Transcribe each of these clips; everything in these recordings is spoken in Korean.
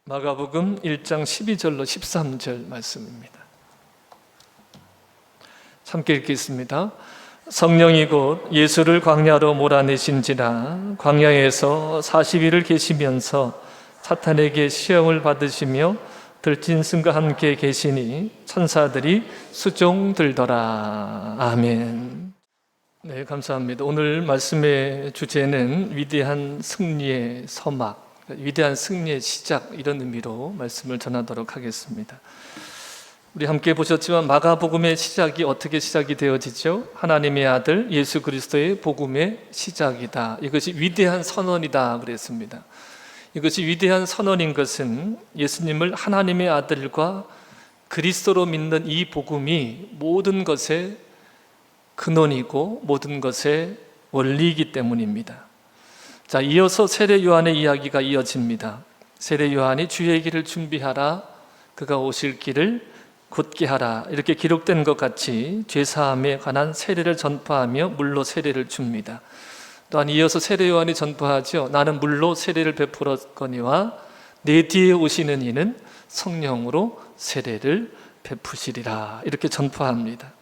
마가복음 1장 12절로 13절 말씀입니다. 함께 읽겠습니다. 성령이 곧 예수를 광야로 몰아내신지라 광야에서 40일을 계시면서 사탄에게 시험을 받으시며 들짐승과 함께 계시니 천사들이 수종들더라. 아멘. 네, 감사합니다. 오늘 말씀의 주제는 위대한 승리의 서막, 위대한 승리의 시작, 이런 의미로 말씀을 전하도록 하겠습니다. 우리 함께 보셨지만 마가복음의 시작이 어떻게 시작이 되어지죠? 하나님의 아들 예수 그리스도의 복음의 시작이다. 이것이 위대한 선언이다 그랬습니다. 이것이 위대한 선언인 것은 예수님을 하나님의 아들과 그리스도로 믿는 이 복음이 모든 것의 근원이고 모든 것의 원리이기 때문입니다. 자, 이어서 세례 요한의 이야기가 이어집니다. 세례 요한이 주의 길을 준비하라, 그가 오실 길을 곧게 하라, 이렇게 기록된 것 같이 죄사함에 관한 세례를 전파하며 물로 세례를 줍니다. 또한 이어서 세례 요한이 전파하죠. 나는 물로 세례를 베풀었거니와 내 뒤에 오시는 이는 성령으로 세례를 베푸시리라, 이렇게 전파합니다.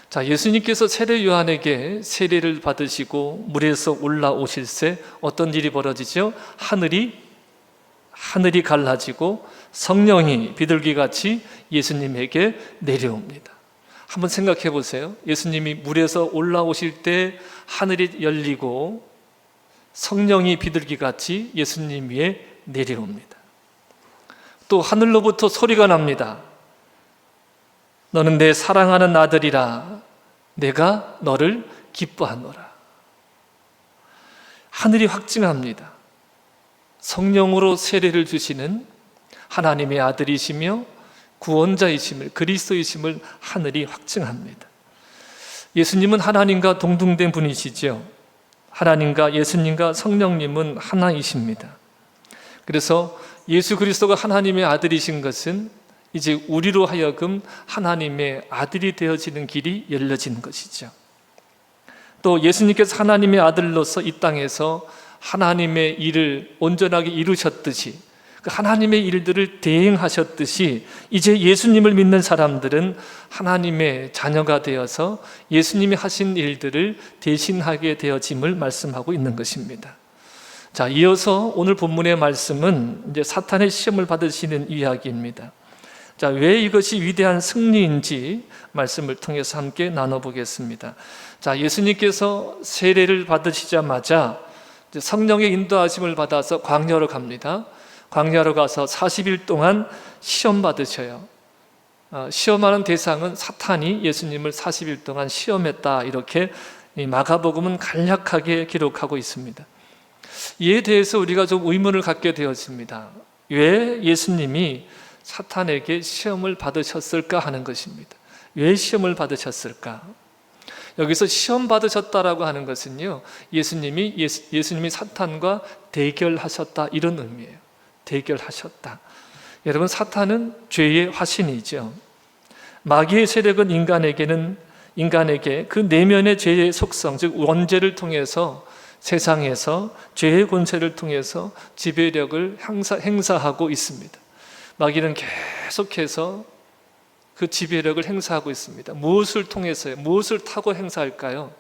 자, 예수님께서 세례 요한에게 세례를 받으시고 물에서 올라오실새 어떤 일이 벌어지죠? 하늘이 갈라지고 성령이 비둘기같이 예수님에게 내려옵니다. 한번 생각해 보세요. 예수님이 물에서 올라오실 때 하늘이 열리고 성령이 비둘기같이 예수님 위에 내려옵니다. 또 하늘로부터 소리가 납니다. 너는 내 사랑하는 아들이라, 내가 너를 기뻐하노라. 하늘이 확증합니다. 성령으로 세례를 주시는 하나님의 아들이시며 구원자이심을, 그리스도이심을 하늘이 확증합니다. 예수님은 하나님과 동등된 분이시죠. 하나님과 예수님과 성령님은 하나이십니다. 그래서 예수 그리스도가 하나님의 아들이신 것은 이제 우리로 하여금 하나님의 아들이 되어지는 길이 열려지는 것이죠. 또 예수님께서 하나님의 아들로서 이 땅에서 하나님의 일을 온전하게 이루셨듯이, 그 하나님의 일들을 대행하셨듯이 이제 예수님을 믿는 사람들은 하나님의 자녀가 되어서 예수님이 하신 일들을 대신하게 되어짐을 말씀하고 있는 것입니다. 자, 이어서 오늘 본문의 말씀은 이제 사탄의 시험을 받으시는 이야기입니다. 자, 왜 이것이 위대한 승리인지 말씀을 통해서 함께 나눠보겠습니다. 자, 예수님께서 세례를 받으시자마자 성령의 인도하심을 받아서 광야로 갑니다. 광야로 가서 40일 동안 시험 받으셔요. 시험하는 대상은 사탄이 예수님을 40일 동안 시험했다, 이렇게 마가복음은 간략하게 기록하고 있습니다. 이에 대해서 우리가 좀 의문을 갖게 되었습니다. 왜 예수님이 사탄에게 시험을 받으셨을까 하는 것입니다. 왜 시험을 받으셨을까? 여기서 시험 받으셨다라고 하는 것은요, 예수님이 사탄과 대결하셨다, 이런 의미예요. 대결하셨다. 여러분, 사탄은 죄의 화신이죠. 마귀의 세력은 인간에게 그 내면의 죄의 속성, 즉 원죄를 통해서 세상에서 죄의 권세를 통해서 지배력을 행사하고 있습니다. 마귀는 계속해서 그 지배력을 행사하고 있습니다. 무엇을 통해서요? 무엇을 타고 행사할까요?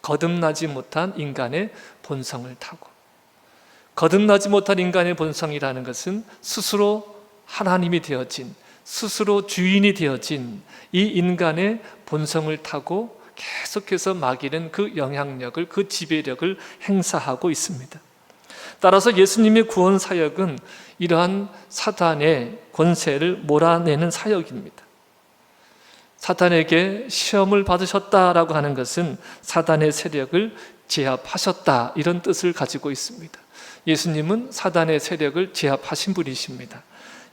거듭나지 못한 인간의 본성을 타고. 거듭나지 못한 인간의 본성이라는 것은 스스로 하나님이 되어진, 스스로 주인이 되어진 이 인간의 본성을 타고 계속해서 마귀는 그 영향력을, 그 지배력을 행사하고 있습니다. 따라서 예수님의 구원 사역은 이러한 사탄의 권세를 몰아내는 사역입니다. 사탄에게 시험을 받으셨다라고 하는 것은 사탄의 세력을 제압하셨다, 이런 뜻을 가지고 있습니다. 예수님은 사탄의 세력을 제압하신 분이십니다.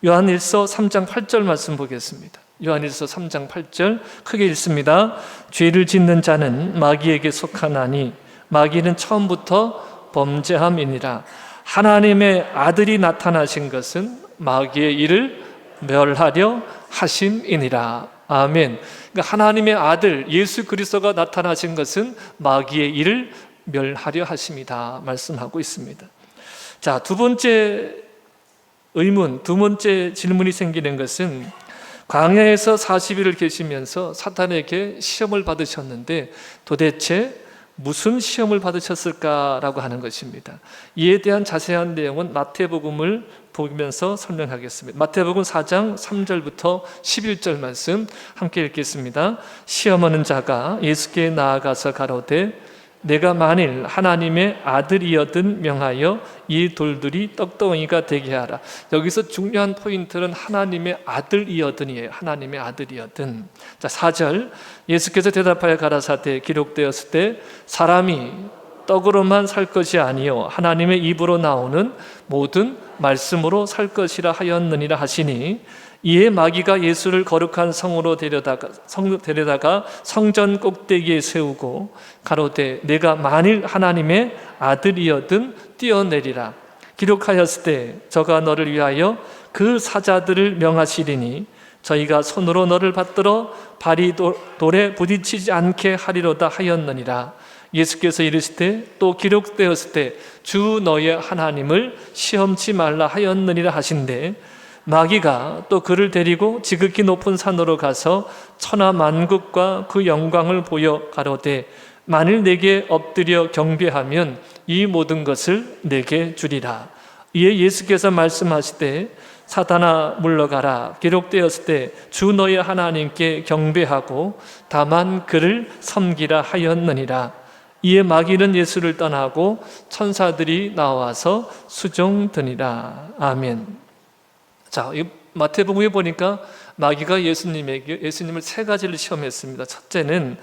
요한일서 3장 8절 말씀 보겠습니다. 요한일서 3장 8절 크게 읽습니다. 죄를 짓는 자는 마귀에게 속하나니 마귀는 처음부터 범죄함이니라. 하나님의 아들이 나타나신 것은 마귀의 일을 멸하려 하심이니라. 아멘. 그러니까 하나님의 아들 예수 그리스도가 나타나신 것은 마귀의 일을 멸하려 하심이다 말씀하고 있습니다. 자, 두 번째 의문, 두 번째 질문이 생기는 것은 광야에서 40일을 계시면서 사탄에게 시험을 받으셨는데 도대체 무슨 시험을 받으셨을까라고 하는 것입니다. 이에 대한 자세한 내용은 마태복음을 보면서 설명하겠습니다. 마태복음 4장 3절부터 11절 말씀 함께 읽겠습니다. 시험하는 자가 예수께 나아가서 가로되 내가 만일 하나님의 아들이여든 명하여 이 돌들이 떡덩이가 되게 하라. 여기서 중요한 포인트는 하나님의 아들이여든이에요. 하나님의 아들이여든. 자, 4절 예수께서 대답하여 가라사대 기록되었을 때 사람이 떡으로만 살 것이 아니요 하나님의 입으로 나오는 모든 말씀으로 살 것이라 하였느니라 하시니 이에 마귀가 예수를 거룩한 성으로 데려다가 성전 꼭대기에 세우고 가로되 내가 만일 하나님의 아들이여든 뛰어내리라. 기록하였을 때 저가 너를 위하여 그 사자들을 명하시리니 저희가 손으로 너를 받들어 발이 돌에 부딪히지 않게 하리로다 하였느니라. 예수께서 이르시되 또 기록되었을 때 주 너의 하나님을 시험치 말라 하였느니라 하신대 마귀가 또 그를 데리고 지극히 높은 산으로 가서 천하 만국과 그 영광을 보여 가로되 만일 내게 엎드려 경배하면 이 모든 것을 내게 주리라. 이에 예수께서 말씀하시되 사탄아 물러가라. 기록되었을 때 주 너의 하나님께 경배하고 다만 그를 섬기라 하였느니라. 이에 마귀는 예수를 떠나고 천사들이 나와서 수종드니라. 아멘. 자, 이 마태복음에 보니까 마귀가 예수님을 세 가지를 시험했습니다. 첫째는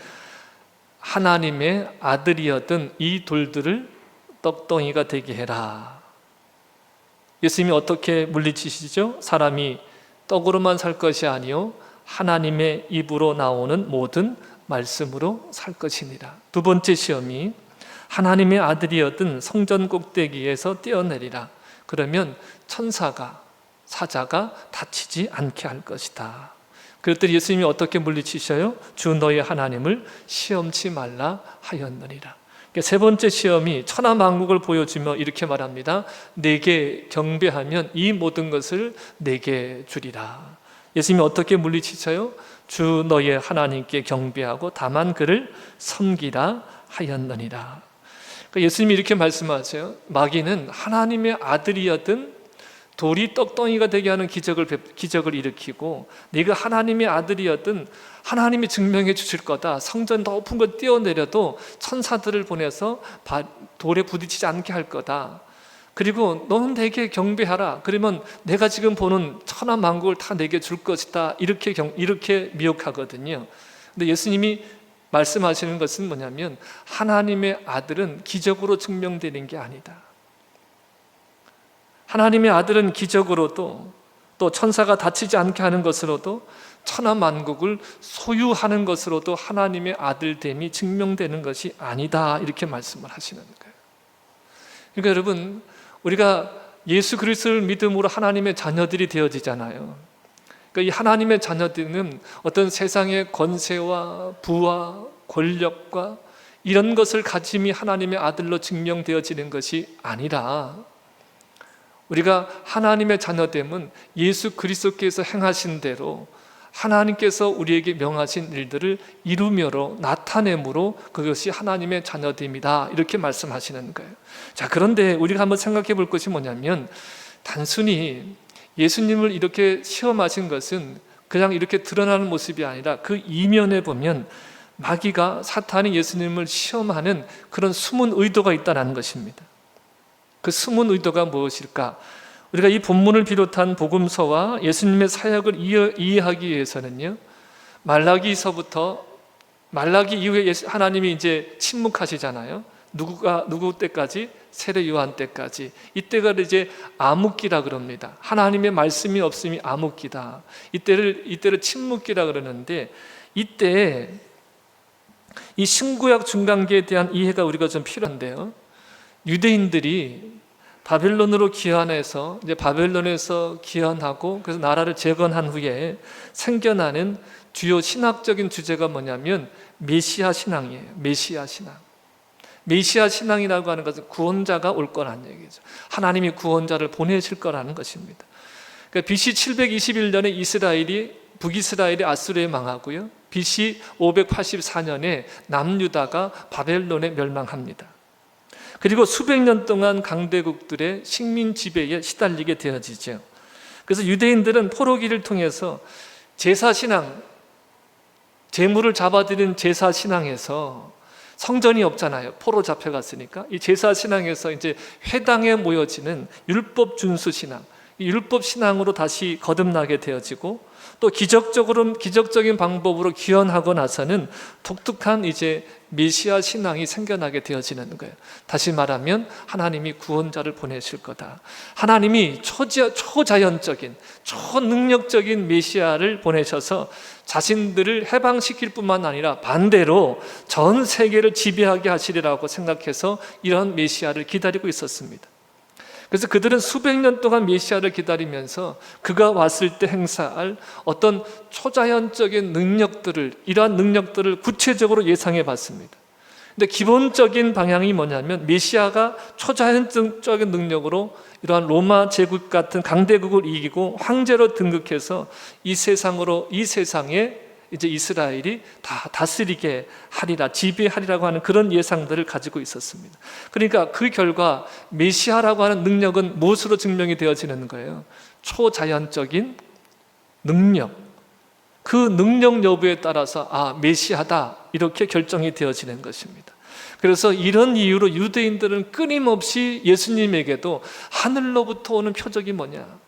하나님의 아들이었던 이 돌들을 떡덩이가 되게 해라. 예수님이 어떻게 물리치시죠? 사람이 떡으로만 살 것이 아니요 하나님의 입으로 나오는 모든 말씀으로 살 것이니라. 두 번째 시험이 하나님의 아들이었던 성전 꼭대기에서 뛰어내리라. 그러면 사자가 다치지 않게 할 것이다. 그랬더니 예수님이 어떻게 물리치셔요? 주 너의 하나님을 시험치 말라 하였느니라. 세 번째 시험이 천하 만국을 보여주며 이렇게 말합니다. 내게 경배하면 이 모든 것을 내게 주리라. 예수님이 어떻게 물리치셔요? 주 너의 하나님께 경배하고 다만 그를 섬기라 하였느니라. 그러니까 예수님이 이렇게 말씀하세요. 마귀는 하나님의 아들이었던 돌이 떡덩이가 되게 하는 기적을 일으키고 네가 하나님의 아들이었던 하나님이 증명해 주실 거다. 성전 높은 거 뛰어내려도 천사들을 보내서 돌에 부딪히지 않게 할 거다. 그리고 너는 내게 경배하라. 그러면 내가 지금 보는 천하 만국을 다 내게 줄 것이다. 이렇게 미혹하거든요. 근데 예수님이 말씀하시는 것은 뭐냐면 하나님의 아들은 기적으로 증명되는 게 아니다. 하나님의 아들은 기적으로도 또 천사가 다치지 않게 하는 것으로도 천하 만국을 소유하는 것으로도 하나님의 아들됨이 증명되는 것이 아니다. 이렇게 말씀을 하시는 거예요. 그러니까 여러분 우리가 예수 그리스도를 믿음으로 하나님의 자녀들이 되어지잖아요. 그러니까 이 하나님의 자녀들은 어떤 세상의 권세와 부와 권력과 이런 것을 가짐이 하나님의 아들로 증명되어지는 것이 아니라 우리가 하나님의 자녀됨은 예수 그리스도께서 행하신 대로 하나님께서 우리에게 명하신 일들을 이루므로 나타내므로 그것이 하나님의 자녀됨이다. 이렇게 말씀하시는 거예요. 자, 그런데 우리가 한번 생각해 볼 것이 뭐냐면 단순히 예수님을 이렇게 시험하신 것은 그냥 이렇게 드러나는 모습이 아니라 그 이면에 보면 마귀가 사탄이 예수님을 시험하는 그런 숨은 의도가 있다는 것입니다. 그 숨은 의도가 무엇일까? 우리가 이 본문을 비롯한 복음서와 예수님의 사역을 이해하기 위해서는요, 말라기 이후에 하나님이 이제 침묵하시잖아요. 누구 때까지? 세례 요한 때까지. 이때가 이제 암흑기라 그럽니다. 하나님의 말씀이 없음이 암흑기다. 이때를 침묵기라 그러는데 이때 이 신구약 중간기에 대한 이해가 우리가 좀 필요한데요. 유대인들이 바벨론으로 귀환해서 이제 바벨론에서 귀환하고 그래서 나라를 재건한 후에 생겨나는 주요 신학적인 주제가 뭐냐면 메시아 신앙이에요. 메시아 신앙. 메시아 신앙이라고 하는 것은 구원자가 올 거라는 얘기죠. 하나님이 구원자를 보내실 거라는 것입니다. 그러니까 BC 721년에 북이스라엘이 아수르에 망하고요, BC 584년에 남유다가 바벨론에 멸망합니다. 그리고 수백 년 동안 강대국들의 식민 지배에 시달리게 되어지죠. 그래서 유대인들은 포로기를 통해서 제사신앙, 제물을 잡아들인 제사신앙에서, 성전이 없잖아요, 포로 잡혀갔으니까, 이 제사신앙에서 이제 회당에 모여지는 율법 준수 신앙, 이 율법 신앙으로 다시 거듭나게 되어지고, 또 기적적인 방법으로 귀환하고 나서는 독특한 이제 메시아 신앙이 생겨나게 되어지는 거예요. 다시 말하면 하나님이 구원자를 보내실 거다, 하나님이 초자연적인 초능력적인 메시아를 보내셔서 자신들을 해방시킬 뿐만 아니라 반대로 전 세계를 지배하게 하시리라고 생각해서 이런 메시아를 기다리고 있었습니다. 그래서 그들은 수백 년 동안 메시아를 기다리면서 그가 왔을 때 행사할 어떤 초자연적인 능력들을, 이러한 능력들을 구체적으로 예상해 봤습니다. 근데 기본적인 방향이 뭐냐면, 메시아가 초자연적인 능력으로 이러한 로마 제국 같은 강대국을 이기고 황제로 등극해서 이 세상에 이제 이스라엘이 다 다스리게 하리라, 지배하리라고 하는 그런 예상들을 가지고 있었습니다. 그러니까 그 결과 메시아라고 하는 능력은 무엇으로 증명이 되어지는 거예요? 초자연적인 능력. 그 능력 여부에 따라서 메시아다, 이렇게 결정이 되어지는 것입니다. 그래서 이런 이유로 유대인들은 끊임없이 예수님에게도 하늘로부터 오는 표적이 뭐냐,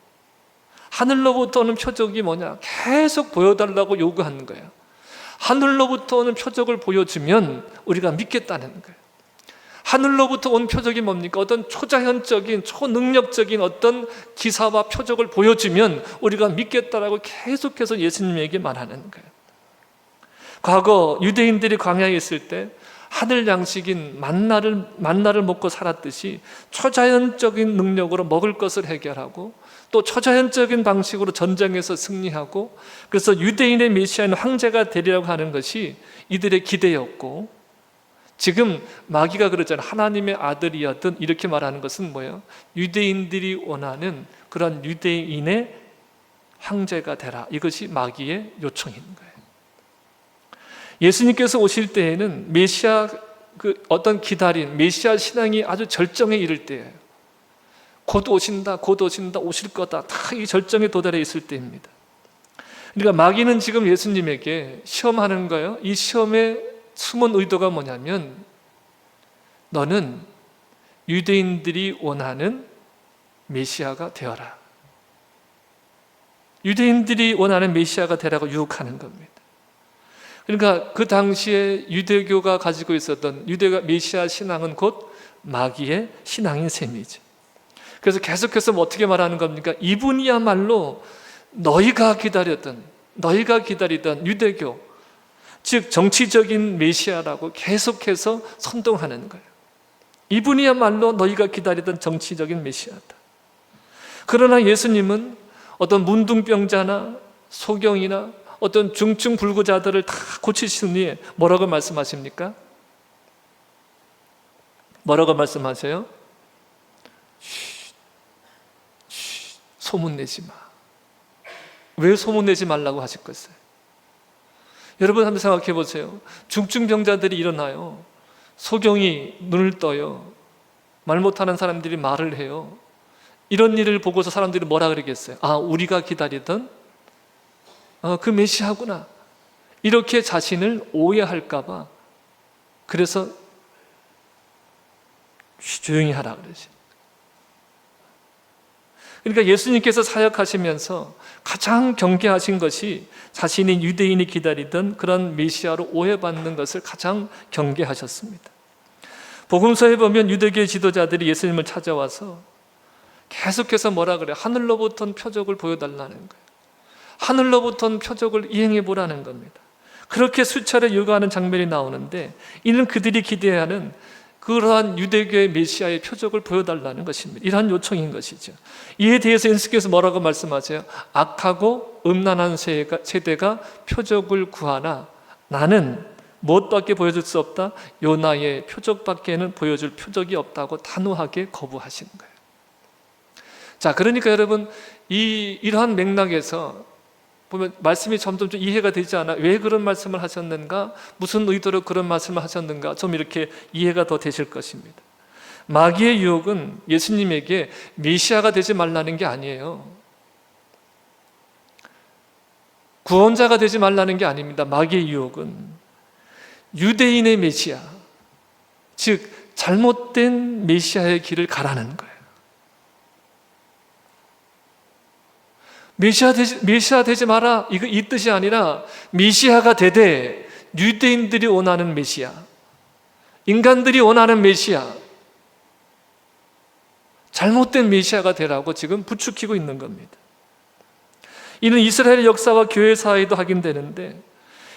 하늘로부터 오는 표적이 뭐냐 계속 보여달라고 요구하는 거예요. 하늘로부터 오는 표적을 보여주면 우리가 믿겠다는 거예요. 하늘로부터 온 표적이 뭡니까? 어떤 초자연적인 초능력적인 어떤 기사와 표적을 보여주면 우리가 믿겠다라고 계속해서 예수님에게 말하는 거예요. 과거 유대인들이 광야에 있을 때 하늘 양식인 만나를 먹고 살았듯이 초자연적인 능력으로 먹을 것을 해결하고, 또 초자연적인 방식으로 전쟁에서 승리하고, 그래서 유대인의 메시아는 황제가 되리라고 하는 것이 이들의 기대였고, 지금 마귀가 그러잖아요. 하나님의 아들이었던, 이렇게 말하는 것은 뭐예요? 유대인들이 원하는 그런 유대인의 황제가 되라, 이것이 마귀의 요청인 거예요. 예수님께서 오실 때에는 메시아, 어떤 기다린 메시아 신앙이 아주 절정에 이를 때예요. 곧 오신다, 오실 거다, 다 이 절정에 도달해 있을 때입니다. 그러니까 마귀는 지금 예수님에게 시험하는 거예요. 이 시험의 숨은 의도가 뭐냐면, 너는 유대인들이 원하는 메시아가 되어라. 유대인들이 원하는 메시아가 되라고 유혹하는 겁니다. 그러니까 그 당시에 유대교가 가지고 있었던 유대가 메시아 신앙은 곧 마귀의 신앙인 셈이죠. 그래서 계속해서 어떻게 말하는 겁니까? 이분이야말로 너희가 기다리던 유대교, 즉 정치적인 메시아라고 계속해서 선동하는 거예요. 이분이야말로 너희가 기다리던 정치적인 메시아다. 그러나 예수님은 어떤 문둥병자나 소경이나 어떤 중증 불구자들을 다 고치시니 뭐라고 말씀하십니까? 뭐라고 말씀하세요? 소문내지 마. 왜 소문내지 말라고 하셨겠어요? 여러분 한번 생각해 보세요. 중증병자들이 일어나요. 소경이 눈을 떠요. 말 못하는 사람들이 말을 해요. 이런 일을 보고서 사람들이 뭐라 그러겠어요? 우리가 기다리던 그 메시아구나, 이렇게 자신을 오해할까 봐 그래서 조용히 하라 그러지. 그러니까 예수님께서 사역하시면서 가장 경계하신 것이 자신이 유대인이 기다리던 그런 메시아로 오해받는 것을 가장 경계하셨습니다. 복음서에 보면 유대교 지도자들이 예수님을 찾아와서 계속해서 뭐라 그래요? 하늘로부터 표적을 보여달라는 거예요. 하늘로부터 표적을 이행해 보라는 겁니다. 그렇게 수차례 요구하는 장면이 나오는데, 이는 그들이 기대하는 그러한 유대교의 메시아의 표적을 보여달라는 것입니다. 이러한 요청인 것이죠. 이에 대해서 예수께서 뭐라고 말씀하세요? 악하고 음란한 세대가 표적을 구하나 나는 무엇밖에 보여줄 수 없다? 요나의 표적밖에는 보여줄 표적이 없다고 단호하게 거부하시는 거예요. 자, 그러니까 여러분 이러한 맥락에서 보면 말씀이 점점 좀 이해가 되지 않아? 왜 그런 말씀을 하셨는가? 무슨 의도로 그런 말씀을 하셨는가? 좀 이렇게 이해가 더 되실 것입니다. 마귀의 유혹은 예수님에게 메시아가 되지 말라는 게 아니에요. 구원자가 되지 말라는 게 아닙니다. 마귀의 유혹은 유대인의 메시아, 즉 잘못된 메시아의 길을 가라는 거예요. 메시아 되지 마라, 이 뜻이 아니라 메시아가 되되 유대인들이 원하는 메시아, 인간들이 원하는 메시아, 잘못된 메시아가 되라고 지금 부추기고 있는 겁니다. 이는 이스라엘 역사와 교회 사이도 확인되는데,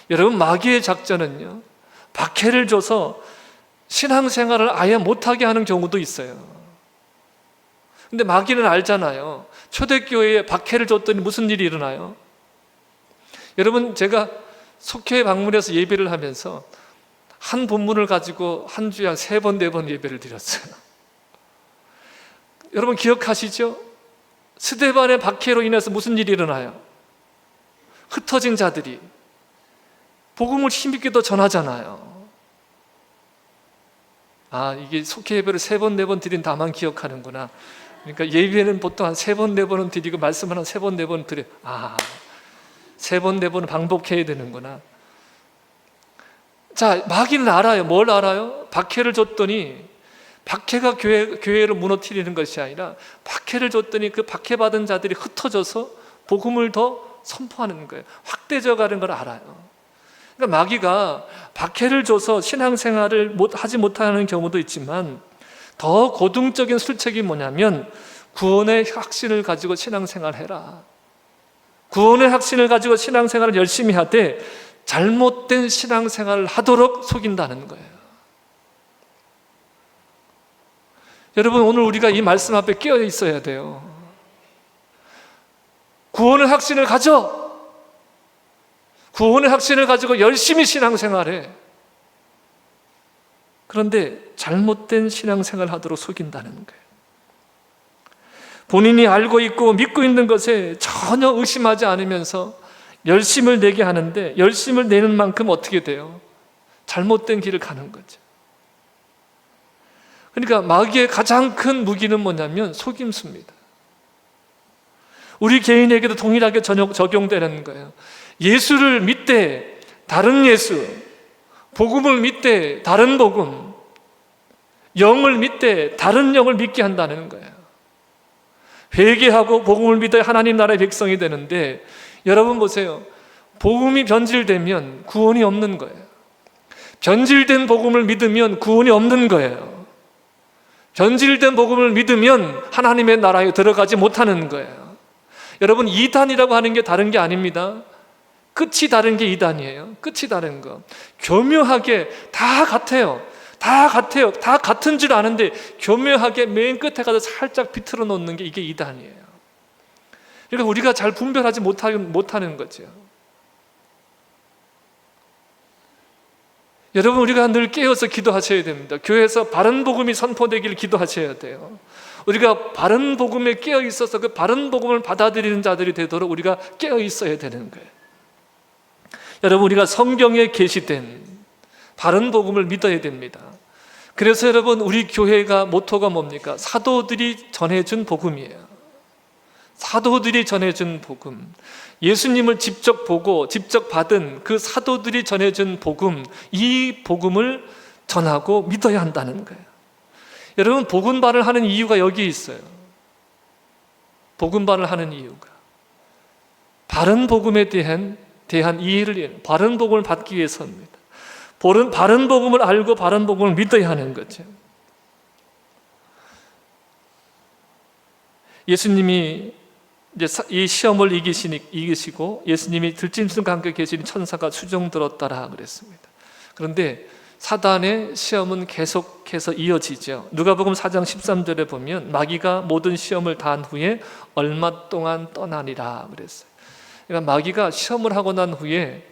여러분 마귀의 작전은요, 박해를 줘서 신앙생활을 아예 못하게 하는 경우도 있어요. 근데 마귀는 알잖아요. 초대교회에 박해를 줬더니 무슨 일이 일어나요? 여러분, 제가 속회에 방문해서 예배를 하면서 한 본문을 가지고 한 주에 한 3번, 4번 예배를 드렸어요. 여러분 기억하시죠? 스데반의 박해로 인해서 무슨 일이 일어나요? 흩어진 자들이 복음을 힘있게 더 전하잖아요. 아, 이게 속회 예배를 3번, 4번 드린 다만 기억하는구나. 그러니까 예배는 보통 한 3번, 4번은 드리고 말씀은 한 3번, 4번 드려. 아, 3번, 4번은 반복해야 되는구나. 자, 마귀는 알아요. 뭘 알아요? 박해를 줬더니, 박해가 교회를 무너뜨리는 것이 아니라 박해를 줬더니 그 박해받은 자들이 흩어져서 복음을 더 선포하는 거예요. 확대져 가는 걸 알아요. 그러니까 마귀가 박해를 줘서 신앙생활을 하지 못하는 경우도 있지만, 더 고등적인 술책이 뭐냐면 구원의 확신을 가지고 신앙생활 해라, 구원의 확신을 가지고 신앙생활을 열심히 하되 잘못된 신앙생활을 하도록 속인다는 거예요. 여러분, 오늘 우리가 이 말씀 앞에 깨어 있어야 돼요. 구원의 확신을 가져, 구원의 확신을 가지고 열심히 신앙생활해. 그런데 잘못된 신앙생활을 하도록 속인다는 거예요. 본인이 알고 있고 믿고 있는 것에 전혀 의심하지 않으면서 열심을 내게 하는데, 열심을 내는 만큼 어떻게 돼요? 잘못된 길을 가는 거죠. 그러니까 마귀의 가장 큰 무기는 뭐냐면 속임수입니다. 우리 개인에게도 동일하게 적용되는 거예요. 예수를 믿되 다른 예수, 복음을 믿되 다른 복음, 영을 믿되 다른 영을 믿게 한다는 거예요. 회개하고 복음을 믿어야 하나님 나라의 백성이 되는데, 여러분 보세요. 복음이 변질되면 구원이 없는 거예요. 변질된 복음을 믿으면 구원이 없는 거예요. 변질된 복음을 믿으면 하나님의 나라에 들어가지 못하는 거예요. 여러분, 이단이라고 하는 게 다른 게 아닙니다. 끝이 다른 게 이단이에요. 끝이 다른 거. 교묘하게 다 같아요. 다 같은 줄 아는데 교묘하게 맨 끝에 가서 살짝 비틀어 놓는 게, 이게 이단이에요. 그러니까 우리가 잘 분별하지 못하는 거죠. 여러분, 우리가 늘 깨어서 기도하셔야 됩니다. 교회에서 바른 복음이 선포되기를 기도하셔야 돼요. 우리가 바른 복음에 깨어 있어서 그 바른 복음을 받아들이는 자들이 되도록 우리가 깨어 있어야 되는 거예요. 여러분, 우리가 성경에 계시된 바른 복음을 믿어야 됩니다. 그래서 여러분, 우리 교회가 모토가 뭡니까? 사도들이 전해준 복음이에요. 사도들이 전해준 복음, 예수님을 직접 보고 직접 받은 그 사도들이 전해준 복음, 이 복음을 전하고 믿어야 한다는 거예요. 여러분, 복음반을 하는 이유가 여기 있어요. 복음반을 하는 이유가 바른 복음에 대한 이해를, 바른 복음을 받기 위해서입니다. 바른 복음을 알고 바른 복음을 믿어야 하는 거죠. 예수님이 이제 이 시험을 이기시고 예수님이 들짐승과 함께 계시는 천사가 수종 들었더라 그랬습니다. 그런데 사단의 시험은 계속해서 이어지죠. 누가복음 4장 13절에 보면 마귀가 모든 시험을 다한 후에 얼마 동안 떠나니라 그랬어요. 그러니까 마귀가 시험을 하고 난 후에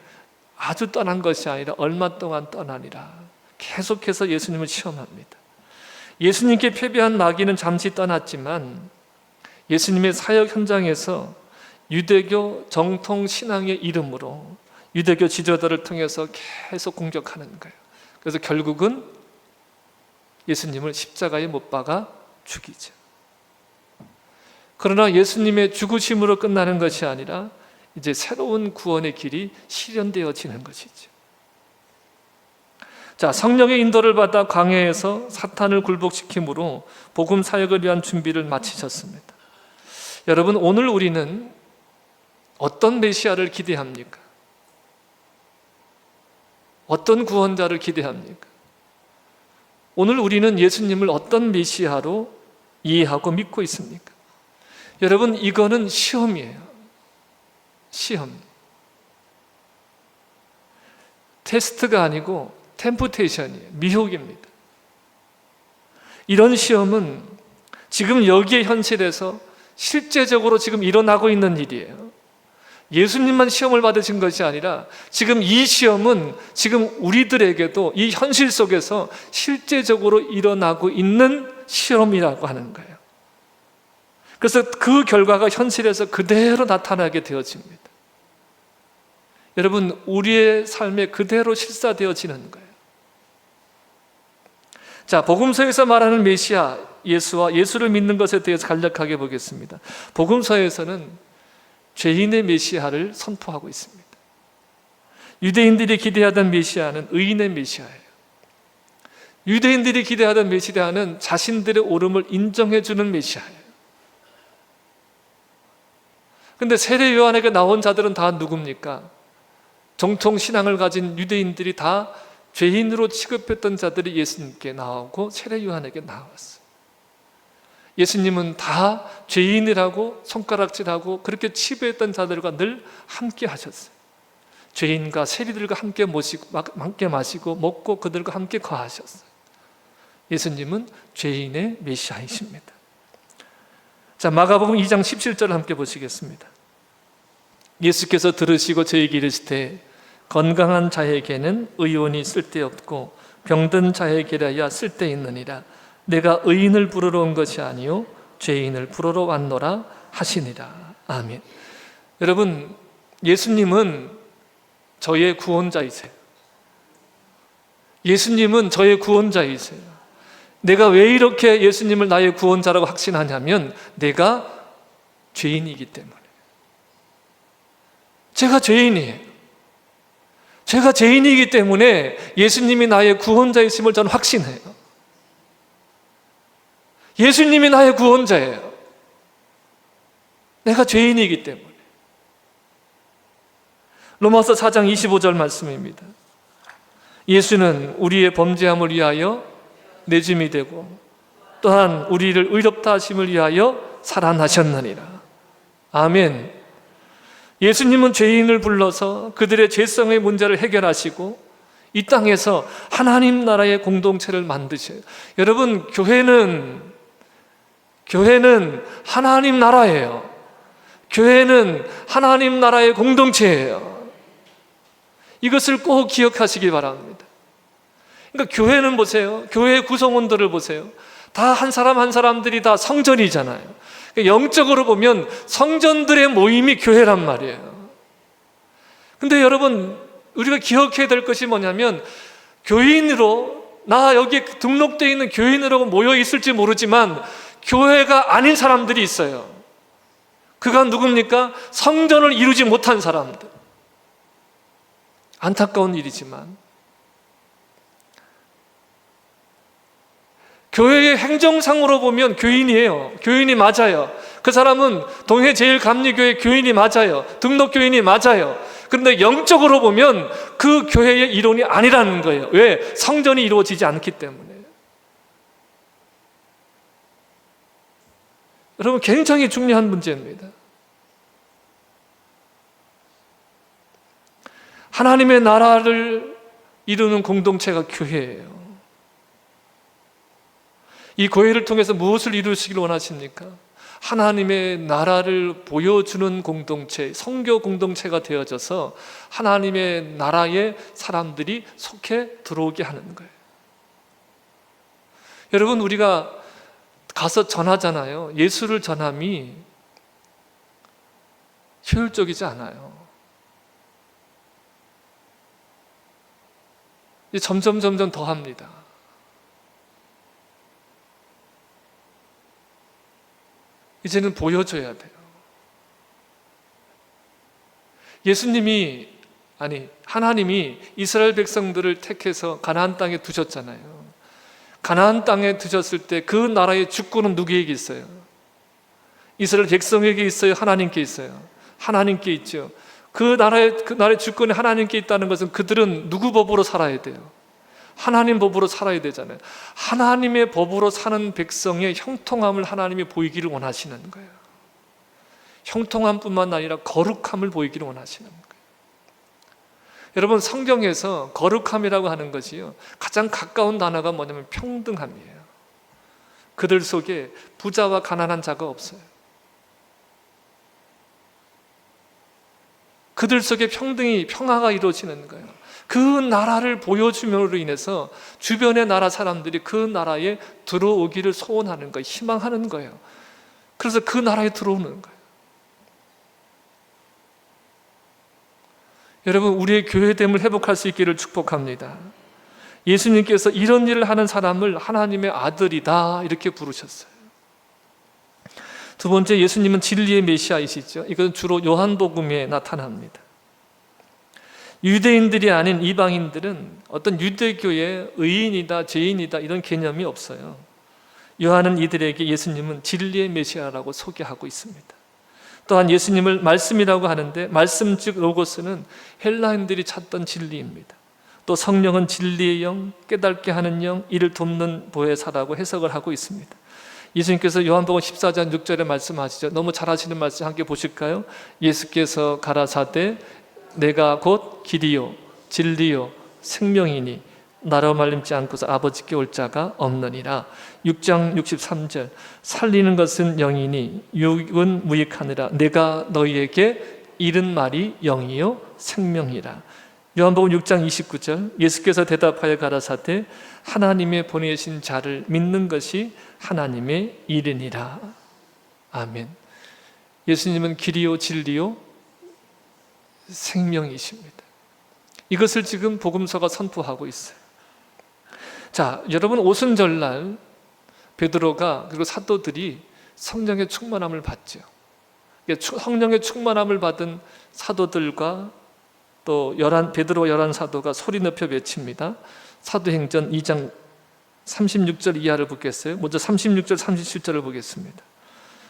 아주 떠난 것이 아니라 얼마 동안 떠나니라. 계속해서 예수님을 시험합니다. 예수님께 패배한 마귀는 잠시 떠났지만 예수님의 사역 현장에서 유대교 정통 신앙의 이름으로 유대교 지도자들을 통해서 계속 공격하는 거예요. 그래서 결국은 예수님을 십자가에 못 박아 죽이죠. 그러나 예수님의 죽으심으로 끝나는 것이 아니라 이제 새로운 구원의 길이 실현되어지는 것이죠. 자, 성령의 인도를 받아 광야에서 사탄을 굴복시킴으로 복음 사역을 위한 준비를 마치셨습니다. 여러분, 오늘 우리는 어떤 메시아를 기대합니까? 어떤 구원자를 기대합니까? 오늘 우리는 예수님을 어떤 메시아로 이해하고 믿고 있습니까? 여러분, 이거는 시험이에요. 시험. 테스트가 아니고 템프테이션이에요. 미혹입니다. 이런 시험은 지금 여기의 현실에서 실제적으로 지금 일어나고 있는 일이에요. 예수님만 시험을 받으신 것이 아니라 지금 이 시험은 지금 우리들에게도 이 현실 속에서 실제적으로 일어나고 있는 시험이라고 하는 거예요. 그래서 그 결과가 현실에서 그대로 나타나게 되어집니다. 여러분, 우리의 삶에 그대로 실사되어지는 거예요. 자, 복음서에서 말하는 메시아 예수와 예수를 믿는 것에 대해서 간략하게 보겠습니다. 복음서에서는 죄인의 메시아를 선포하고 있습니다. 유대인들이 기대하던 메시아는 의인의 메시아예요. 유대인들이 기대하던 메시아는 자신들의 옳음을 인정해주는 메시아예요. 근데 세례 요한에게 나온 자들은 다 누굽니까? 정통 신앙을 가진 유대인들이 다 죄인으로 취급했던 자들이 예수님께 나오고 세례 요한에게 나왔어요. 예수님은 다 죄인이라고 손가락질하고 그렇게 치부했던 자들과 늘 함께 하셨어요. 죄인과 세리들과 함께 마시고 먹고 그들과 함께 거하셨어요. 예수님은 죄인의 메시아이십니다. 자, 마가복음 2장 17절을 함께 보시겠습니다. 예수께서 들으시고 저에게 이르시되 건강한 자에게는 의원이 쓸데없고 병든 자에게라야 쓸데있느니라. 내가 의인을 부르러 온 것이 아니요 죄인을 부르러 왔노라 하시니라. 아멘. 여러분, 예수님은 저의 구원자이세요. 예수님은 저의 구원자이세요. 내가 왜 이렇게 예수님을 나의 구원자라고 확신하냐면 내가 죄인이기 때문에. 제가 죄인이에요. 제가 죄인이기 때문에 예수님이 나의 구원자이심을 저는 확신해요. 예수님이 나의 구원자예요. 내가 죄인이기 때문에. 로마서 4장 25절 말씀입니다. 예수는 우리의 범죄함을 위하여 내줌이 되고 또한 우리를 의롭다 하심을 위하여 살아나셨느니라. 아멘. 예수님은 죄인을 불러서 그들의 죄성의 문제를 해결하시고 이 땅에서 하나님 나라의 공동체를 만드셔요. 여러분, 교회는 하나님 나라예요. 교회는 하나님 나라의 공동체예요. 이것을 꼭 기억하시기 바랍니다. 그러니까 교회는 보세요. 교회의 구성원들을 보세요. 다 한 사람 한 사람들이 다 성전이잖아요. 영적으로 보면 성전들의 모임이 교회란 말이에요. 근데 여러분, 우리가 기억해야 될 것이 뭐냐면 교인으로, 나 여기에 등록되어 있는 교인으로 모여 있을지 모르지만 교회가 아닌 사람들이 있어요. 그가 누굽니까? 성전을 이루지 못한 사람들. 안타까운 일이지만 교회의 행정상으로 보면 교인이에요. 교인이 맞아요. 그 사람은 동해 제일감리교회 교인이 맞아요. 등록교인이 맞아요. 그런데 영적으로 보면 그 교회의 일원이 아니라는 거예요. 왜? 성전이 이루어지지 않기 때문에. 여러분, 굉장히 중요한 문제입니다. 하나님의 나라를 이루는 공동체가 교회예요. 이 교회를 통해서 무엇을 이루시길 원하십니까? 하나님의 나라를 보여주는 공동체, 선교 공동체가 되어져서 하나님의 나라에 사람들이 속해 들어오게 하는 거예요. 여러분, 우리가 가서 전하잖아요. 예수를 전함이 효율적이지 않아요. 점점 더 합니다. 이제는 보여줘야 돼요. 하나님이 이스라엘 백성들을 택해서 가나안 땅에 두셨잖아요. 가나안 땅에 두셨을 때 그 나라의 주권은 누구에게 있어요? 이스라엘 백성에게 있어요? 하나님께 있어요? 하나님께 있죠. 그 나라의 주권이 하나님께 있다는 것은 그들은 누구 법으로 살아야 돼요? 하나님 법으로 살아야 되잖아요. 하나님의 법으로 사는 백성의 형통함을 하나님이 보이기를 원하시는 거예요. 형통함뿐만 아니라 거룩함을 보이기를 원하시는 거예요. 여러분, 성경에서 거룩함이라고 하는 것이요, 가장 가까운 단어가 뭐냐면 평등함이에요. 그들 속에 부자와 가난한 자가 없어요. 그들 속에 평화가 이루어지는 거예요. 그 나라를 보여줌으로 인해서 주변의 나라 사람들이 그 나라에 들어오기를 소원하는 거예요. 희망하는 거예요. 그래서 그 나라에 들어오는 거예요. 여러분, 우리의 교회됨을 회복할 수 있기를 축복합니다. 예수님께서 이런 일을 하는 사람을 하나님의 아들이다 이렇게 부르셨어요. 두 번째, 예수님은 진리의 메시아이시죠. 이건 주로 요한복음에 나타납니다. 유대인들이 아닌 이방인들은 어떤 유대교의 의인이다, 죄인이다 이런 개념이 없어요. 요한은 이들에게 예수님은 진리의 메시아라고 소개하고 있습니다. 또한 예수님을 말씀이라고 하는데, 말씀 즉 로고스는 헬라인들이 찾던 진리입니다. 또 성령은 진리의 영, 깨닫게 하는 영, 이를 돕는 보혜사라고 해석을 하고 있습니다. 예수님께서 요한복음 14장 6절에 말씀하시죠. 너무 잘 아시는 말씀 함께 보실까요? 예수께서 가라사대 내가 곧 길이요 진리요 생명이니 나로 말림지 않고서 아버지께 올 자가 없느니라. 6장 63절 살리는 것은 영이니 육은 무익하느라 내가 너희에게 이른 말이 영이요 생명이라. 요한복음 6장 29절 예수께서 대답하여 가라사대 하나님의 보내신 자를 믿는 것이 하나님의 일이니라. 아멘. 예수님은 길이요 진리요 생명이십니다. 이것을 지금 복음서가 선포하고 있어요. 자, 여러분, 오순절날 베드로가 그리고 사도들이 성령의 충만함을 받죠. 성령의 충만함을 받은 사도들과 또 베드로 11사도가 소리 높여 외칩니다. 사도행전 2장 36절 이하를 보겠어요. 먼저 36절 37절을 보겠습니다.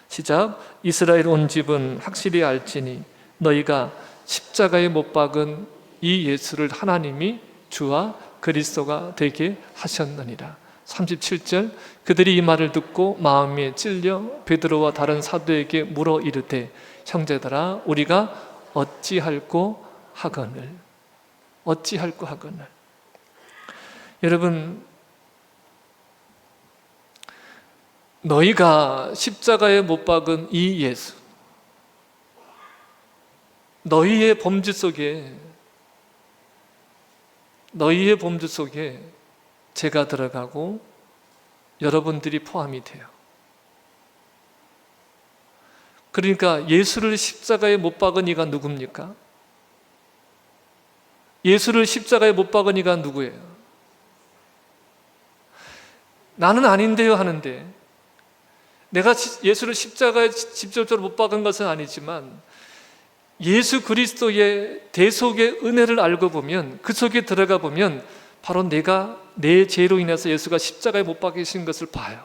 시작. 이스라엘 온 집은 확실히 알지니 너희가 십자가에 못 박은 이 예수를 하나님이 주와 그리스도가 되게 하셨느니라. 37절 그들이 이 말을 듣고 마음에 찔려 베드로와 다른 사도에게 물어 이르되 형제들아 우리가 어찌할꼬 하거늘. 여러분, 너희가 십자가에 못 박은 이 예수, 너희의 범죄 속에 제가 들어가고 여러분들이 포함이 돼요. 그러니까 예수를 십자가에 못 박은 이가 누굽니까? 예수를 십자가에 못 박은 이가 누구예요? 나는 아닌데요 하는데, 내가 예수를 십자가에 직접적으로 못 박은 것은 아니지만 예수 그리스도의 대속의 은혜를 알고 보면, 그 속에 들어가 보면 바로 내가 내 죄로 인해서 예수가 십자가에 못 박히신 것을 봐요.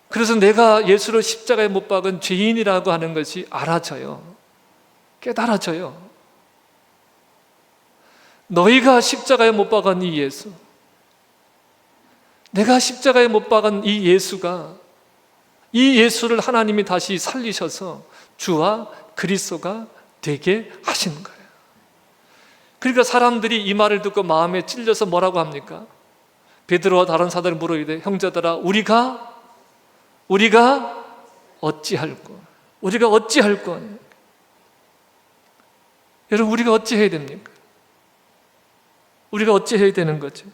그래서 내가 예수를 십자가에 못 박은 죄인이라고 하는 것이 알아져요. 깨달아져요. 너희가 십자가에 못 박은 이 예수, 내가 십자가에 못 박은 이 예수가, 이 예수를 하나님이 다시 살리셔서 주와 그리스도가 되게 하신 거예요. 그러니까 사람들이 이 말을 듣고 마음에 찔려서 뭐라고 합니까? 베드로와 다른 사도를 물어 이르되 형제들아 우리가 어찌할꼬? 우리가 어찌할꼬? 여러분, 우리가 어찌해야 됩니까? 우리가 어찌해야 되는 거죠?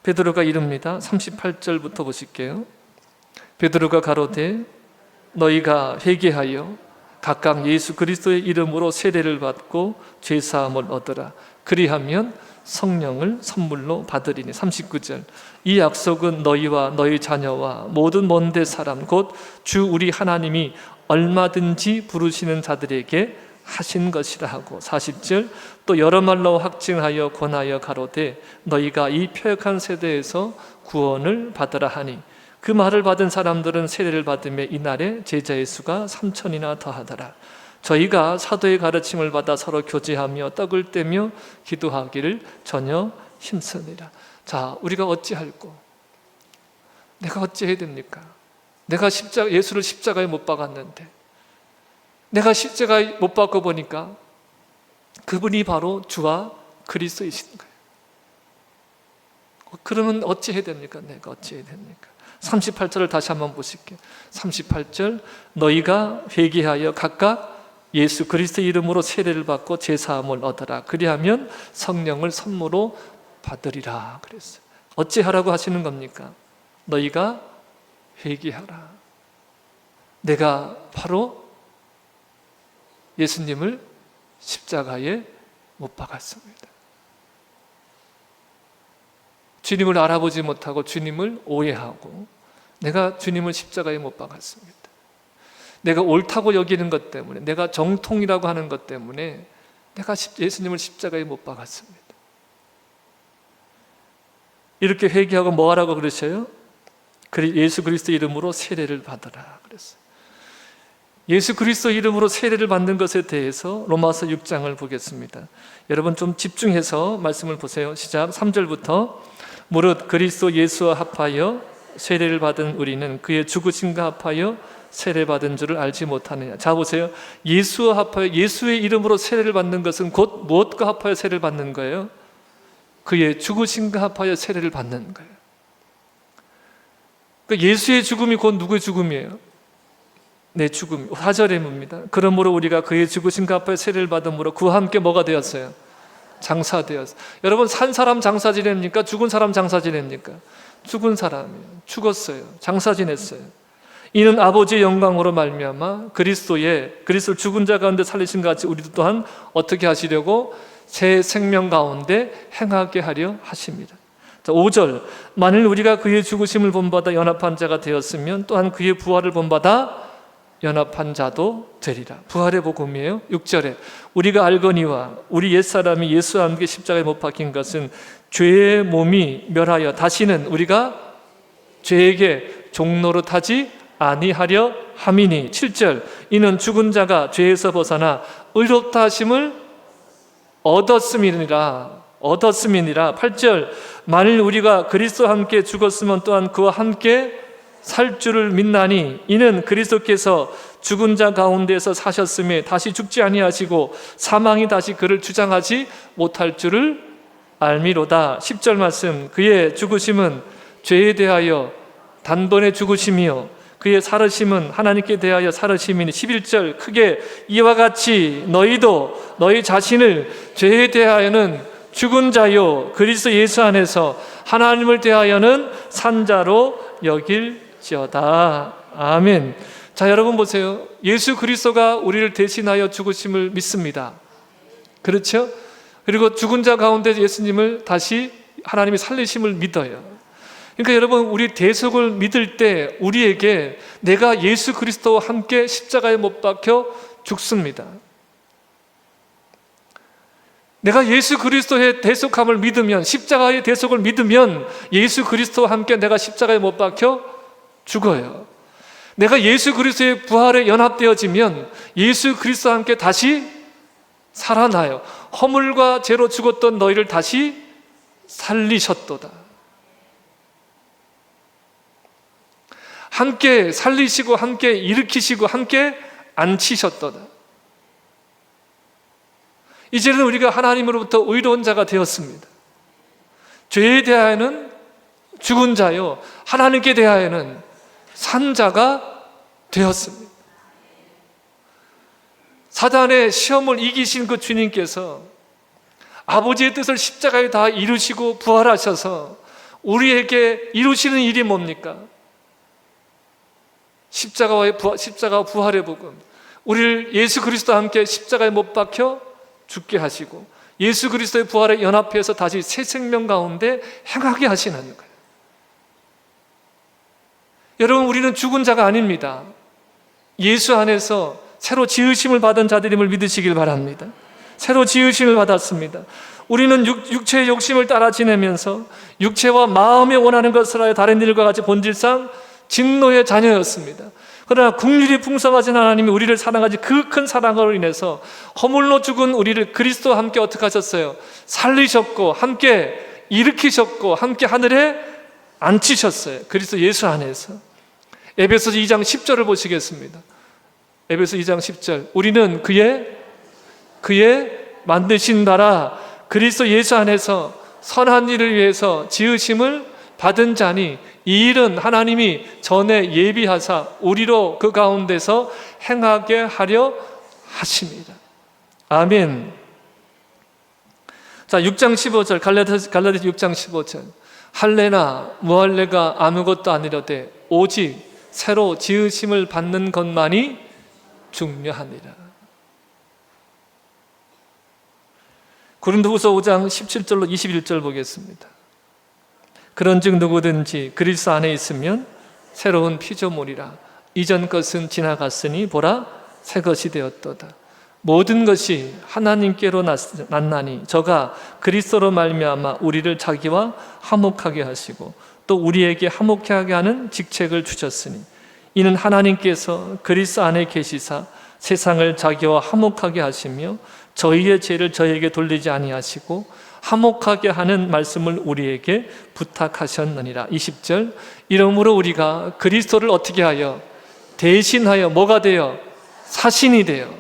베드로가 이릅니다. 38절부터 보실게요. 베드로가 가로되 너희가 회개하여 각각 예수 그리스도의 이름으로 세례를 받고 죄사함을 얻으라. 그리하면 성령을 선물로 받으리니. 39절. 이 약속은 너희와 너희 자녀와 모든 먼데 사람 곧 주 우리 하나님이 얼마든지 부르시는 자들에게 하신 것이라 하고. 40절. 또 여러 말로 확증하여 권하여 가로되 너희가 이 패역한 세대에서 구원을 받으라 하니. 그 말을 받은 사람들은 세례를 받으며 이날에 제자의 수가 3,000이나 더하더라. 저희가 사도의 가르침을 받아 서로 교제하며 떡을 떼며 기도하기를 전혀 힘쓰니라. 자, 우리가 어찌할꼬? 내가 어찌해야 됩니까? 내가 예수를 십자가에 못 박았는데, 내가 십자가에 못 박고 보니까 그분이 바로 주와 그리스도이신 거예요. 그러면 어찌해야 됩니까? 내가 어찌해야 됩니까? 38절을 다시 한번 보실게요. 38절. 너희가 회개하여 각각 예수 그리스도 이름으로 세례를 받고 제사함을 얻어라. 그리하면 성령을 선물로 받으리라 그랬어요. 어찌하라고 하시는 겁니까? 너희가 회개하라. 내가 바로 예수님을 십자가에 못 박았습니다. 주님을 알아보지 못하고 주님을 오해하고 내가 주님을 십자가에 못 박았습니다. 내가 옳다고 여기는 것 때문에, 내가 정통이라고 하는 것 때문에 내가 예수님을 십자가에 못 박았습니다. 이렇게 회개하고 뭐 하라고 그러셔요? 예수 그리스도 이름으로 세례를 받으라 그랬어요. 예수 그리스도 이름으로 세례를 받는 것에 대해서 로마서 6장을 보겠습니다. 여러분 좀 집중해서 말씀을 보세요. 시작. 3절부터 무릇 그리스도 예수와 합하여 세례를 받은 우리는 그의 죽으심과 합하여 세례받은 줄을 알지 못하느냐. 자 보세요. 예수와 합하여, 예수의 이름으로 세례를 받는 것은 곧 무엇과 합하여 세례를 받는 거예요? 그의 죽으심과 합하여 세례를 받는 거예요. 그러니까 예수의 죽음이 곧 누구의 죽음이에요? 내 죽음. 4절에 뭡니다. 그러므로 우리가 그의 죽으심과 합하여 세례를 받음으로 그와 함께 뭐가 되었어요? 장사되었어요. 여러분, 산 사람 장사 지냅니까? 죽은 사람 장사 지냅니까? 죽은 사람이에요. 죽었어요. 장사 지냈어요. 이는 아버지의 영광으로 말미암아 그리스도를 죽은 자 가운데 살리신 것 같이 우리도 또한 어떻게 하시려고? 새 생명 가운데 행하게 하려 하십니다. 자, 5절. 만일 우리가 그의 죽으심을 본받아 연합한 자가 되었으면 또한 그의 부활을 본받아 연합한 자도 되리라. 부활의 복음이에요. 6절에 우리가 알거니와 우리 옛사람이 예수와 함께 십자가에 못 박힌 것은 죄의 몸이 멸하여 다시는 우리가 죄에게 종노릇하지 아니하려 함이니. 7절. 이는 죽은 자가 죄에서 벗어나 의롭다 하심을 얻었음이니라. 8절. 만일 우리가 그리스도와 함께 죽었으면 또한 그와 함께 살 줄을 믿나니 이는 그리스도께서 죽은 자 가운데서 사셨음에 다시 죽지 아니하시고 사망이 다시 그를 주장하지 못할 줄을 알미로다. 10절 말씀. 그의 죽으심은 죄에 대하여 단번에 죽으심이요 그의 살으심은 하나님께 대하여 살으심이니. 11절. 크게 이와 같이 너희도 너희 자신을 죄에 대하여는 죽은 자요 그리스도 예수 안에서 하나님을 대하여는 산 자로 여길지어다. 아멘. 자, 여러분 보세요. 예수 그리스도가 우리를 대신하여 죽으심을 믿습니다. 그렇죠? 그리고 죽은 자 가운데 예수님을 다시 하나님이 살리심을 믿어요. 그러니까 여러분, 우리 대속을 믿을 때 우리에게 내가 예수 그리스도와 함께 십자가에 못 박혀 죽습니다. 내가 예수 그리스도의 대속함을 믿으면, 십자가의 대속을 믿으면 예수 그리스도와 함께 내가 십자가에 못 박혀 죽어요. 내가 예수 그리스도의 부활에 연합되어지면 예수 그리스도와 함께 다시 살아나요. 허물과 죄로 죽었던 너희를 다시 살리셨도다. 함께 살리시고 함께 일으키시고 함께 앉히셨도다. 이제는 우리가 하나님으로부터 의로운 자가 되었습니다. 죄에 대하여는 죽은 자요 하나님께 대하여는 산자가 되었습니다. 사단의 시험을 이기신 그 주님께서 아버지의 뜻을 십자가에 다 이루시고 부활하셔서 우리에게 이루시는 일이 뭡니까? 십자가와 부활의 복음, 우리를 예수 그리스도와 함께 십자가에 못 박혀 죽게 하시고 예수 그리스도의 부활에 연합해서 다시 새 생명 가운데 행하게 하시는 거예요. 여러분, 우리는 죽은 자가 아닙니다. 예수 안에서 새로 지으심을 받은 자들임을 믿으시길 바랍니다. 새로 지으심을 받았습니다. 우리는 육체의 욕심을 따라 지내면서 육체와 마음이 원하는 것을 하여 다른 일과 같이 본질상 진노의 자녀였습니다. 그러나 긍휼이 풍성하신 하나님이 우리를 사랑하지 그 큰 사랑으로 인해서 허물로 죽은 우리를 그리스도와 함께 어떻게 하셨어요? 살리셨고 함께 일으키셨고 함께 하늘에 앉히셨어요. 그리스도 예수 안에서. 에베소서 2장 10절을 보시겠습니다. 에베소 2장 10절, 우리는 그의 만드신 나라 그리스도 예수 안에서 선한 일을 위해서 지으심을 받은 자니 이 일은 하나님이 전에 예비하사 우리로 그 가운데서 행하게 하려 하십니다. 아멘. 자, 6장 15절, 갈라디아서 6장 15절, 할례나 무할례가 아무것도 아니라되 오직 새로 지으심을 받는 것만이 중요하니라. 고린도후서 5장 17절로 21절 보겠습니다. 그런즉 누구든지 그리스도 안에 있으면 새로운 피조물이라. 이전 것은 지나갔으니 보라 새 것이 되었도다. 모든 것이 하나님께로 났나니 저가 그리스도로 말미암아 우리를 자기와 화목하게 하시고 또 우리에게 화목케 하게 하는 직책을 주셨으니 이는 하나님께서 그리스도 안에 계시사 세상을 자기와 화목하게 하시며 저희의 죄를 저희에게 돌리지 아니하시고 화목하게 하는 말씀을 우리에게 부탁하셨느니라. 20절, 이러므로 우리가 그리스도를 어떻게 하여 대신하여 뭐가 되어 사신이 되어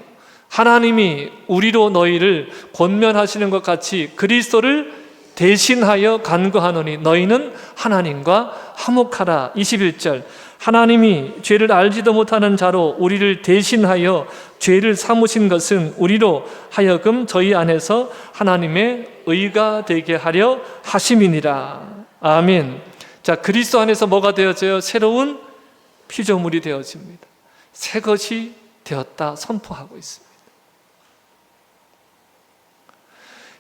하나님이 우리로 너희를 권면하시는 것 같이 그리스도를 대신하여 간구하노니 너희는 하나님과 화목하라. 21절, 하나님이 죄를 알지도 못하는 자로 우리를 대신하여 죄를 삼으신 것은 우리로 하여금 저희 안에서 하나님의 의가 되게 하려 하심이니라. 아멘. 자, 그리스도 안에서 뭐가 되어져요? 새로운 피조물이 되어집니다. 새 것이 되었다 선포하고 있습니다.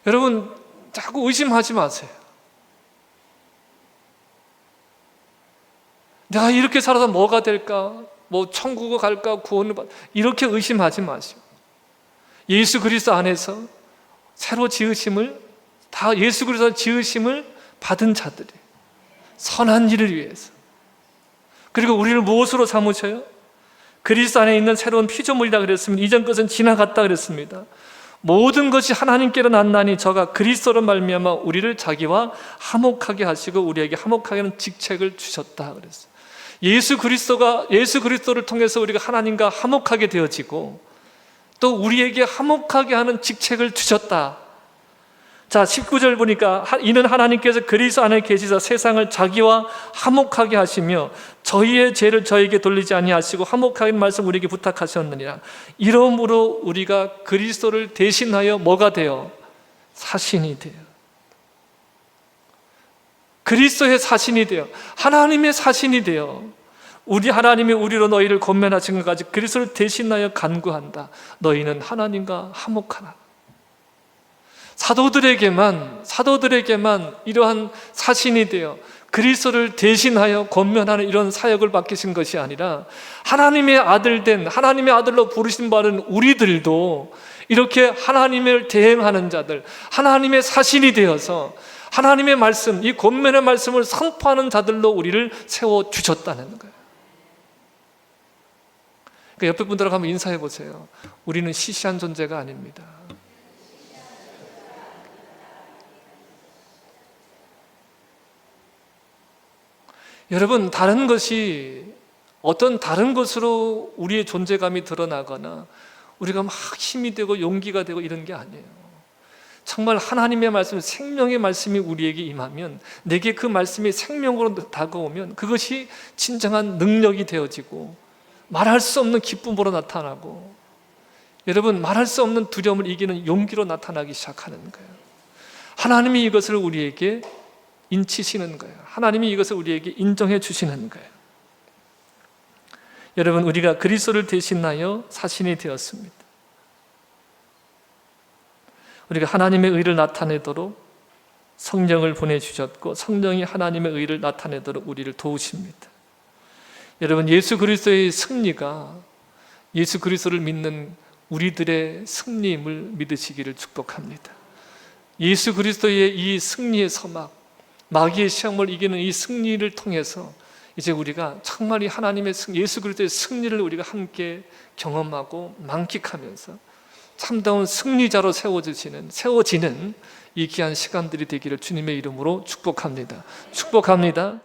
여러분, 자꾸 의심하지 마세요. 내가 이렇게 살아서 뭐가 될까? 뭐 천국을 갈까? 구원을 받 이렇게 의심하지 마시고 예수 그리스도 안에서 새로 지으심을 다 예수 그리스도 지으심을 받은 자들이 선한 일을 위해서. 그리고 우리를 무엇으로 삼으셔요? 그리스도 안에 있는 새로운 피조물이라 그랬습니다. 이전 것은 지나갔다 그랬습니다. 모든 것이 하나님께로 났나니 저가 그리스도로 말미암아 우리를 자기와 화목하게 하시고 우리에게 화목하게 하는 직책을 주셨다 그랬어요. 예수 그리스도를 통해서 우리가 하나님과 화목하게 되어지고 또 우리에게 화목하게 하는 직책을 주셨다. 자, 19절 보니까 이는 하나님께서 그리스도 안에 계시사 세상을 자기와 화목하게 하시며 저희의 죄를 저에게 돌리지 아니하시고 화목하게 하는 말씀 우리에게 부탁하셨느니라. 이러므로 우리가 그리스도를 대신하여 뭐가 되어? 사신이 되어. 그리스도의 사신이 되어 하나님의 사신이 되어 하나님이 우리로 너희를 권면하신 것까지 그리스도를 대신하여 간구한다. 너희는 하나님과 화목하라. 사도들에게만 이러한 사신이 되어 그리스도를 대신하여 권면하는 이런 사역을 맡기신 것이 아니라 하나님의 아들로 부르신 바는 우리들도 이렇게 하나님을 대행하는 자들, 하나님의 사신이 되어서 하나님의 말씀, 이 권면의 말씀을 선포하는 자들로 우리를 세워주셨다는 거예요. 그러니까 옆에 분들하고 한번 인사해 보세요. 우리는 시시한 존재가 아닙니다. 여러분, 어떤 다른 것으로 우리의 존재감이 드러나거나 우리가 막 힘이 되고 용기가 되고 이런 게 아니에요. 정말 하나님의 말씀, 생명의 말씀이 우리에게 임하면, 내게 그 말씀이 생명으로 다가오면 그것이 진정한 능력이 되어지고 말할 수 없는 기쁨으로 나타나고, 여러분, 말할 수 없는 두려움을 이기는 용기로 나타나기 시작하는 거예요. 하나님이 이것을 우리에게 인치시는 거예요. 하나님이 이것을 우리에게 인정해 주시는 거예요. 여러분, 우리가 그리스도를 대신하여 사신이 되었습니다. 우리가 하나님의 의를 나타내도록 성령을 보내주셨고, 성령이 하나님의 의를 나타내도록 우리를 도우십니다. 여러분, 예수 그리스도의 승리가 예수 그리스도를 믿는 우리들의 승리임을 믿으시기를 축복합니다. 예수 그리스도의 이 승리의 서막, 마귀의 시험을 이기는 이 승리를 통해서 이제 우리가 정말 이 하나님의 예수 그리스도의 승리를 우리가 함께 경험하고 만끽하면서 참다운 승리자로 세워지는 이 귀한 시간들이 되기를 주님의 이름으로 축복합니다. 축복합니다.